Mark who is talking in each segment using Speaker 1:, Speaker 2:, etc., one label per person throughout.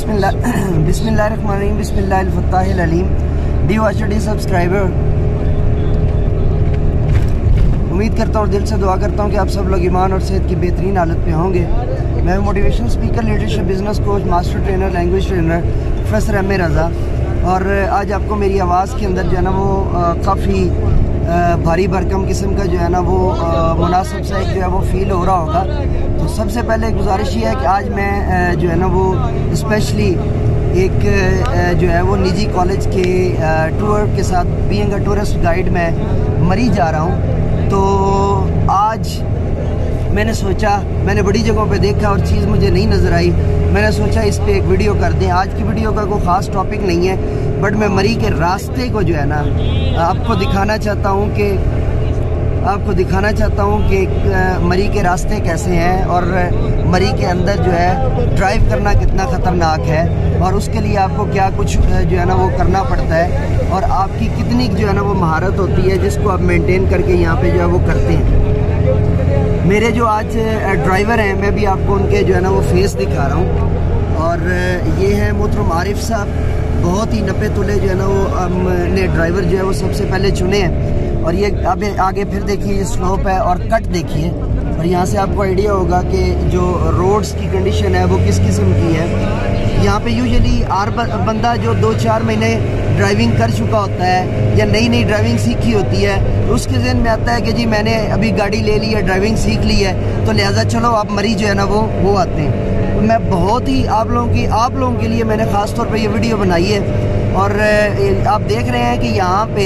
Speaker 1: बिस्मिल्लाहिर्रहमानिर्रहीम बिस्मिल्लाहिल-फत्ताहिल-अलीम। D watcher D subscriber, उम्मीद करता हूँ, दिल से दुआ करता हूँ कि आप सब लोग ईमान और सेहत की बेहतरीन हालत में होंगे। मैं motivation speaker, leadership, business coach, master trainer, language trainer professor M A Raza. और आज आपको मेरी आवाज़ के अंदर जो है ना वो काफ़ी भारी भरकम किस्म का जो है ना वो मुनासिब सा एक जो है वो फील हो रहा होगा। तो सबसे पहले गुजारिश ये है कि आज मैं जो है ना वो स्पेशली एक जो है वो निजी कॉलेज के टूर के साथ बीइंग अ टूरिस्ट गाइड में मरी जा रहा हूँ। तो आज मैंने सोचा, मैंने बड़ी जगहों पे देखा और चीज़ मुझे नहीं नज़र आई। मैंने सोचा इस पे एक वीडियो कर दें। आज की वीडियो का कोई ख़ास टॉपिक नहीं है, बट मैं मरी के रास्ते को जो है ना आपको दिखाना चाहता हूँ कि मरी के रास्ते कैसे हैं और मरी के अंदर जो है ड्राइव करना कितना ख़तरनाक है और उसके लिए आपको क्या कुछ जो है ना वो करना पड़ता है और आपकी कितनी जो है ना वो महारत होती है जिसको आप मेंटेन करके यहाँ पे जो है वो करते हैं। मेरे जो आज ड्राइवर हैं, मैं भी आपको उनके जो है ना वो फेस दिखा रहा हूँ। और ये है मोहतरम आरिफ साहब, बहुत ही नपे तुले जो है ना वो हमने ड्राइवर जो है वो सबसे पहले चुने हैं। और ये अब आगे फिर देखिए, ये स्लोप है और कट देखिए, और यहाँ से आपको आइडिया होगा कि जो रोड्स की कंडीशन है वो किस किस्म की है। यहाँ पे यूजुअली बंदा जो 2-4 महीने ड्राइविंग कर चुका होता है या नई ड्राइविंग सीखी होती है, तो उसके ज़हन में आता है कि जी मैंने अभी गाड़ी ले ली है, ड्राइविंग सीख ली है, तो लिहाजा चलो आप मरी जो है ना वो आते हैं। तो मैं बहुत ही आप लोगों के लिए मैंने ख़ास तौर पे ये वीडियो बनाई है। और आप देख रहे हैं कि यहाँ पे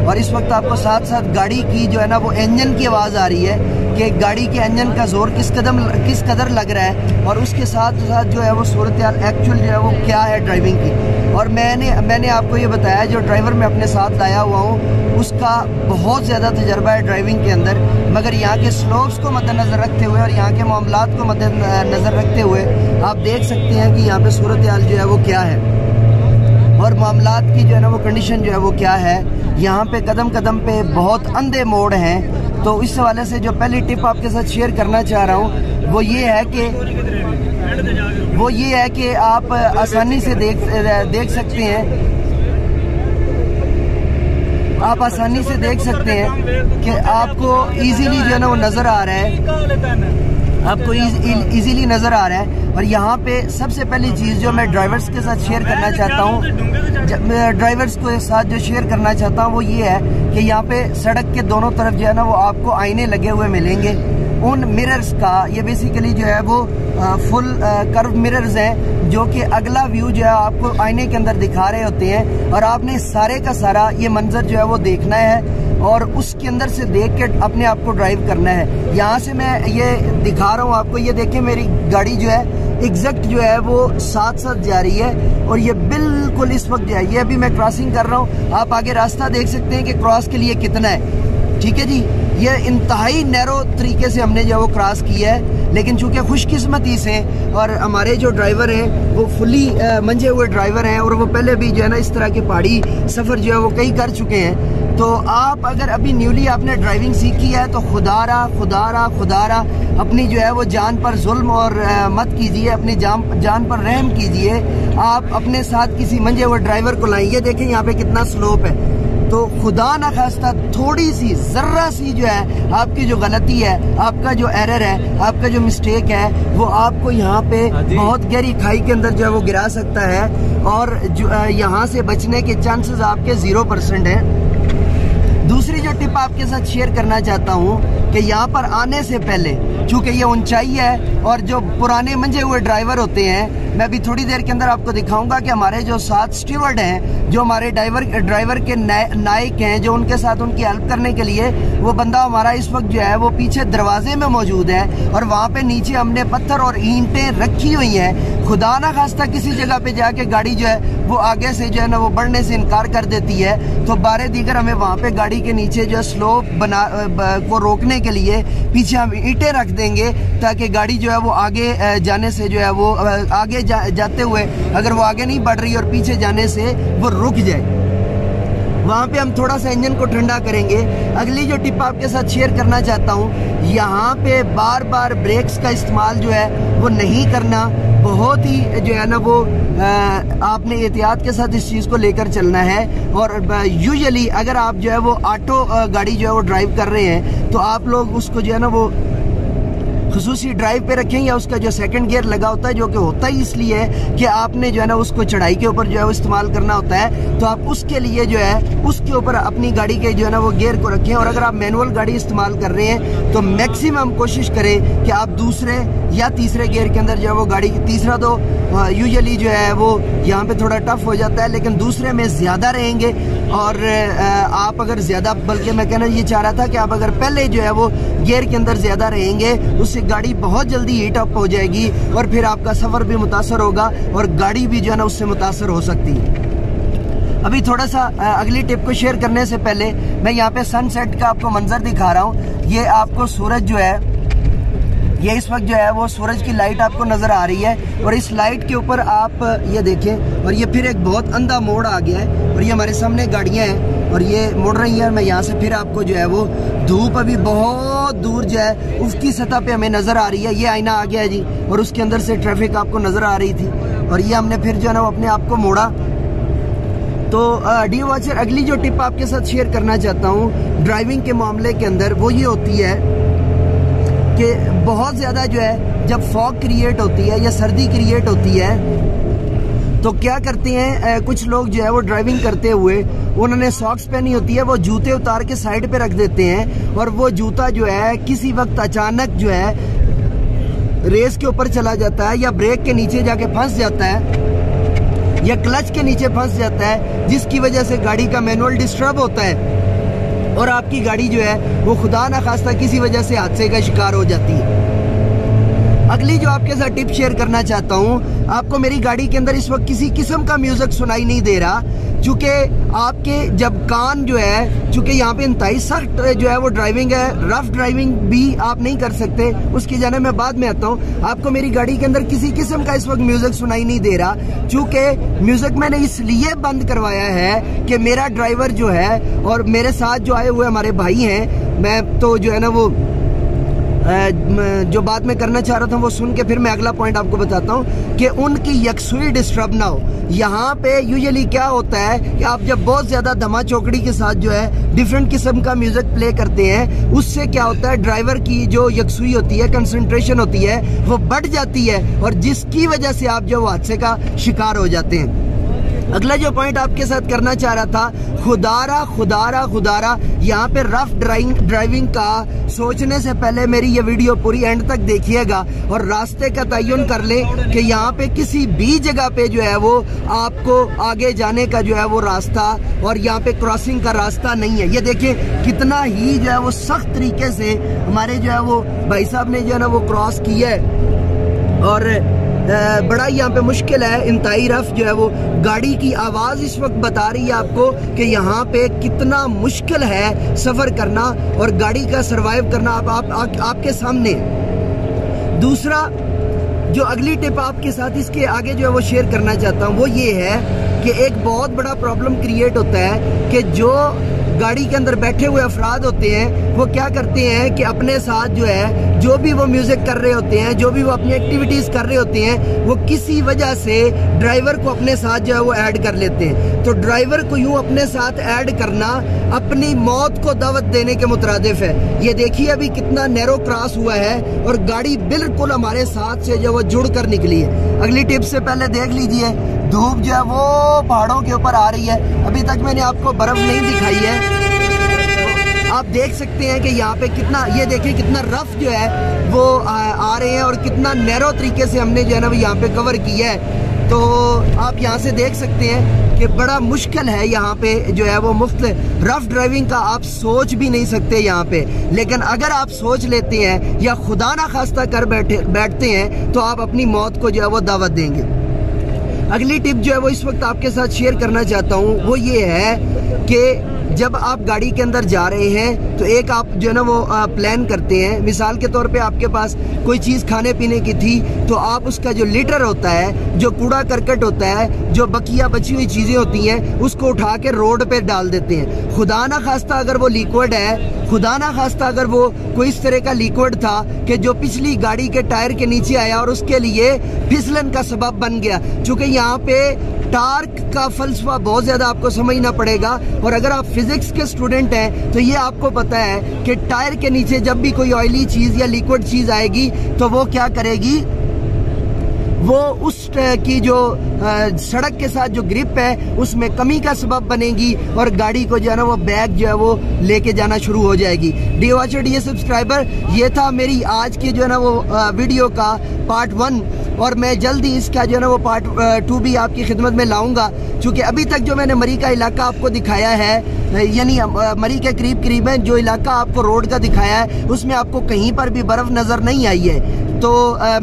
Speaker 1: और इस वक्त आपको साथ साथ गाड़ी की जो है ना वो इंजन की आवाज़ आ रही है कि गाड़ी के इंजन का जोर किस कदर लग रहा है और उसके साथ साथ जो है वो सूरत हाल एक्चुअल जो है वो क्या है ड्राइविंग की। और मैंने आपको ये बताया, जो ड्राइवर मैं अपने साथ लाया हुआ हूँ उसका बहुत ज़्यादा तजर्बा है ड्राइविंग के अंदर, मगर यहाँ के स्लोप्स को मद्देनज़र रखते हुए और यहाँ के मामलात को मद्देनज़र रखते हुए आप देख सकते हैं कि यहाँ पे सूरत हाल जो है वो क्या है और मामलात की जो है ना वो कंडीशन जो है वो क्या है। यहाँ पे कदम कदम पे बहुत अंधे मोड़ हैं। तो इस हवाले से जो पहली टिप आपके साथ शेयर करना चाह रहा हूँ वो ये है कि आप आसानी से देख सकते हैं, आप आसानी से देख सकते हैं कि आपको इजीली जो है ना वो नज़र आ रहा है, आपको इजीली नज़र आ रहा है। और यहाँ पे सबसे पहली चीज़ जो मैं ड्राइवर्स के साथ शेयर करना चाहता हूँ, ड्राइवर्स के साथ जो शेयर करना चाहता हूँ वो ये है कि यहाँ पे सड़क के दोनों तरफ जो है ना वो आपको आईने लगे हुए मिलेंगे। उन मिरर्स का ये बेसिकली जो है वो फुल कर्व मिरर्स हैं जो कि अगला व्यू जो है आपको आईने के अंदर दिखा रहे होते हैं और आपने सारे का सारा ये मंजर जो है वो देखना है और उसके अंदर से देख के अपने आप को ड्राइव करना है। यहाँ से मैं ये दिखा रहा हूँ आपको, ये देखिए मेरी गाड़ी जो है एग्जैक्ट जो है वो साथ जा रही है और ये बिल्कुल इस वक्त जो है, ये अभी मैं क्रॉसिंग कर रहा हूँ, आप आगे रास्ता देख सकते हैं कि क्रॉस के लिए कितना है। ठीक है जी, ये इंतहाई नैरो तरीके से हमने जो है वो क्रॉस किया है, लेकिन चूंकि खुशकिस्मती से और हमारे जो ड्राइवर हैं वो फुली मंजे हुए ड्राइवर हैं और वो पहले भी जो है ना इस तरह के पहाड़ी सफ़र जो है वो कई कर चुके हैं। तो आप अगर अभी न्यूली आपने ड्राइविंग सीखी है तो खुदारा अपनी जो है वो जान पर जुल्म और मत कीजिए, अपनी जान पर रहम कीजिए। आप अपने साथ किसी मंजे हुए ड्राइवर को लाएं। ये देखें यहाँ पे कितना स्लोप है, तो खुदा ना खास्ता थोड़ी सी ज़र्रा सी जो है आपकी जो गलती है, आपका जो एरर है, आपका जो मिस्टेक है, वो आपको यहाँ पे बहुत गहरी खाई के अंदर जो है वो गिरा सकता है और यहाँ से बचने के चांसेस आपके 0% हैं। दूसरी जो टिप आपके साथ शेयर करना चाहता हूँ कि यहाँ पर आने से पहले, चूँकि ये ऊंचाई है और जो पुराने मंजे हुए ड्राइवर होते हैं, मैं अभी थोड़ी देर के अंदर आपको दिखाऊंगा कि हमारे जो साथ स्टीवर्ड हैं, जो हमारे ड्राइवर के नायक हैं, जो उनके साथ उनकी हेल्प करने के लिए वो बंदा हमारा इस वक्त जो है वो पीछे दरवाजे में मौजूद है और वहाँ पे नीचे हमने पत्थर और ईंटें रखी हुई हैं। खुदा ना खास्ता किसी जगह पे जाके गाड़ी जो है वो आगे से जो है ना वो बढ़ने से इनकार कर देती है, तो बारे दीगर हमें वहाँ पे गाड़ी के नीचे जो स्लोप को रोकने के लिए पीछे हम ईंटें रख देंगे ताकि गाड़ी जो है वो आगे जाने से जो है वो आगे जाते हुए अगर वो आगे नहीं बढ़ रही और पीछे जाने से वो रुक जाए। वहाँ पे हम थोड़ा सा इंजन को ठंडा करेंगे। अगली जो टिप आपके साथ शेयर करना चाहता हूँ, यहाँ पे बार बार ब्रेक्स का इस्तेमाल जो है वो नहीं करना, बहुत ही जो है ना वो आपने एहतियात के साथ इस चीज़ को लेकर चलना है। और यूजुअली अगर आप जो है वो ऑटो गाड़ी जो है वो ड्राइव कर रहे हैं तो आप लोग उसको जो है ना वो खुसूसी ड्राइव पे रखें, या उसका जो सेकंड गियर लगा होता है, जो कि होता ही इसलिए है कि आपने जो है ना उसको चढ़ाई के ऊपर जो है वो इस्तेमाल करना होता है, तो आप उसके लिए जो है उसके ऊपर अपनी गाड़ी के जो है ना वो गियर को रखें। और अगर आप मैनुअल गाड़ी इस्तेमाल कर रहे हैं तो मैक्सिमम कोशिश करें कि आप दूसरे या तीसरे गियर के अंदर जो है वो गाड़ी, तीसरा तो यूजुअली जो है वो यहाँ पे थोड़ा टफ हो जाता है, लेकिन दूसरे में ज़्यादा रहेंगे। और आप अगर ज़्यादा, बल्कि मैं कहना ये चाह रहा था कि आप अगर पहले जो है वो गियर के अंदर ज़्यादा रहेंगे उससे गाड़ी बहुत जल्दी हीट अप हो जाएगी और फिर आपका सफ़र भी मुतासर होगा और गाड़ी भी जो है ना उससे मुतासर हो सकती है। अभी थोड़ा सा अगली टिप को शेयर करने से पहले मैं यहाँ पे सनसेट का आपको मंजर दिखा रहा हूँ। ये आपको सूरज जो है, ये इस वक्त जो है वो सूरज की लाइट आपको नज़र आ रही है और इस लाइट के ऊपर आप ये देखें, और ये फिर एक बहुत अंधा मोड़ आ गया है और ये हमारे सामने गाड़ियाँ हैं और ये मुड़ रही हैं। मैं यहाँ से फिर आपको जो है वो धूप अभी बहुत दूर जो है उसकी सतह पे हमें नज़र आ रही है। ये आईना आ गया है जी और उसके अंदर से ट्रैफिक आपको नज़र आ रही थी और ये हमने फिर जो है ना वो अपने आप को मोड़ा। तो डी वॉचर, अगली जो टिप आपके साथ शेयर करना चाहता हूँ ड्राइविंग के मामले के अंदर, वो ये होती है कि बहुत ज़्यादा जो है जब फॉग क्रिएट होती है या सर्दी क्रिएट होती है तो क्या करते हैं कुछ लोग जो है वो ड्राइविंग करते हुए उन्होंने सॉक्स पहनी होती है, वो जूते उतार के साइड पे रख देते हैं और वो जूता जो है किसी वक्त अचानक जो है रेस के ऊपर चला जाता है या ब्रेक के नीचे जाके फंस जाता है या क्लच के नीचे फंस जाता है, जिसकी वजह से गाड़ी का मैनुअल डिस्टर्ब होता है और आपकी गाड़ी जो है वो खुदा ना खास्ता किसी वजह से हादसे का शिकार हो जाती है। अगली जो आपके साथ टिप शेयर करना चाहता हूँ, आपको मेरी गाड़ी के अंदर इस वक्त किसी किस्म का म्यूजिक सुनाई नहीं दे रहा, चूँकि आपके जब कान जो है, चूँकि यहाँ पे इंतहाई सख्त जो है वो ड्राइविंग है, रफ ड्राइविंग भी आप नहीं कर सकते, उसकी जाने मैं बाद में आता हूँ। आपको मेरी गाड़ी के अंदर किसी किस्म का इस वक्त म्यूजिक सुनाई नहीं दे रहा, चूँकि म्यूजिक मैंने इसलिए बंद करवाया है कि मेरा ड्राइवर जो है और मेरे साथ जो आए हुए हमारे भाई हैं, मैं तो जो है ना वो जो बात मैं करना चाह रहा था वो सुन के फिर मैं अगला पॉइंट आपको बताता हूँ कि उनकी यकसुई डिस्टर्ब ना हो। यहाँ पे यूजुअली क्या होता है कि आप जब बहुत ज़्यादा धमा चौकड़ी के साथ जो है डिफरेंट किस्म का म्यूजिक प्ले करते हैं, उससे क्या होता है ड्राइवर की जो यकसुई होती है, कंसंट्रेशन होती है, वो बढ़ जाती है और जिसकी वजह से आप जो हादसे का शिकार हो जाते हैं। अगला जो पॉइंट आपके साथ करना चाह रहा था, खुदारा खुदारा खुदारा, यहाँ पे रफ ड्राइविंग का सोचने से पहले मेरी ये वीडियो पूरी एंड तक देखिएगा और रास्ते का तयन कर लें कि यहाँ पे किसी भी जगह पे जो है वो आपको आगे जाने का जो है वो रास्ता और यहाँ पे क्रॉसिंग का रास्ता नहीं है। ये देखिए कितना ही जो है वो सख्त तरीके से हमारे जो है वो भाई साहब ने जो है ना वो क्रॉस किया है और बड़ा यहाँ पे मुश्किल है, इंतहाई रफ जो है वो गाड़ी की आवाज़ इस वक्त बता रही है आपको कि यहाँ पे कितना मुश्किल है सफ़र करना और गाड़ी का सरवाइव करना आपके सामने। दूसरा जो अगली टिप आपके साथ इसके आगे जो है वो शेयर करना चाहता हूँ वो ये है कि एक बहुत बड़ा प्रॉब्लम क्रिएट होता है कि जो गाड़ी के अंदर बैठे हुए अफराद होते हैं वो क्या करते हैं कि अपने साथ जो है जो भी वो म्यूजिक कर रहे होते हैं, जो भी वो अपनी एक्टिविटीज़ कर रहे होते हैं, वो किसी वजह से ड्राइवर को अपने साथ जो है वो ऐड कर लेते हैं। तो ड्राइवर को यूँ अपने साथ ऐड करना अपनी मौत को दावत देने के मुतरादिफ है। ये देखिए अभी कितना नैरो क्रॉस हुआ है और गाड़ी बिल्कुल हमारे साथ से जो वो जुड़ कर निकली है। अगली टिप से पहले देख लीजिए, धूप जो है वो पहाड़ों के ऊपर आ रही है, अभी तक मैंने आपको बर्फ नहीं दिखाई है। आप देख सकते हैं कि यहाँ पे कितना, ये देखिए कितना रफ जो है वो आ रहे हैं और कितना नैरो तरीके से हमने जो है ना यहाँ पे कवर किया है। तो आप यहाँ से देख सकते हैं कि बड़ा मुश्किल है यहाँ पे जो है वो मुफ्त रफ ड्राइविंग का आप सोच भी नहीं सकते यहाँ पे, लेकिन अगर आप सोच लेते हैं या खुदा ना खास्ता कर बैठते हैं तो आप अपनी मौत को जो है वो दावत देंगे। अगली टिप जो है वो इस वक्त आपके साथ शेयर करना चाहता हूँ वो ये है कि जब आप गाड़ी के अंदर जा रहे हैं तो एक आप जो है ना वो प्लान करते हैं। मिसाल के तौर पे आपके पास कोई चीज़ खाने पीने की थी तो आप उसका जो लिटर होता है, जो कूड़ा करकट होता है, जो बकिया बची हुई चीज़ें होती हैं, उसको उठा के रोड पे डाल देते हैं। खुदा ना खास्ता अगर वो लिक्विड है, खुदा ना खास्ता अगर वो कोई इस तरह का लिक्विड था कि जो पिछली गाड़ी के टायर के नीचे आया और उसके लिए फिसलन का सबब बन गया। चूँकि यहाँ पे टार्क का फलसफा बहुत ज़्यादा आपको समझना पड़ेगा, और अगर आप फिजिक्स के स्टूडेंट हैं तो ये आपको पता है कि टायर के नीचे जब भी कोई ऑयली चीज़ या लिक्विड चीज़ आएगी तो वो क्या करेगी, वो उस की जो सड़क के साथ जो ग्रिप है उसमें कमी का सबब बनेगी और गाड़ी को जो है ना वो बैग जो है वो लेके जाना शुरू हो जाएगी। डी वॉचर डी सब्सक्राइबर, ये था मेरी आज की जो है ना वो वीडियो का पार्ट 1, और मैं जल्दी इसका जो है ना वो पार्ट 2 भी आपकी खिदमत में लाऊंगा। क्योंकि अभी तक जो मैंने मरी का इलाका आपको दिखाया है, यानी मरी के करीब है जो इलाका आपको रोड का दिखाया है, उसमें आपको कहीं पर भी बर्फ़ नज़र नहीं आई है। तो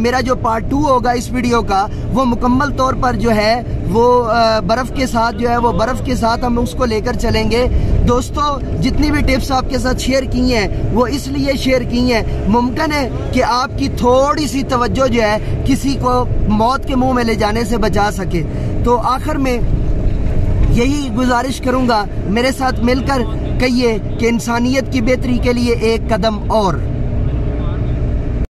Speaker 1: मेरा जो पार्ट 2 होगा इस वीडियो का, वो मुकम्मल तौर पर जो है वो बर्फ़ के साथ जो है वो बर्फ़ के साथ हम उसको लेकर चलेंगे। दोस्तों, जितनी भी टिप्स आपके साथ शेयर की हैं वो इसलिए शेयर की हैं, मुमकिन है कि आपकी थोड़ी सी तवज्जो जो है किसी को मौत के मुंह में ले जाने से बचा सके। तो आखिर में यही गुजारिश करूँगा, मेरे साथ मिलकर कहिए कि इंसानियत की बेहतरी के लिए एक कदम और।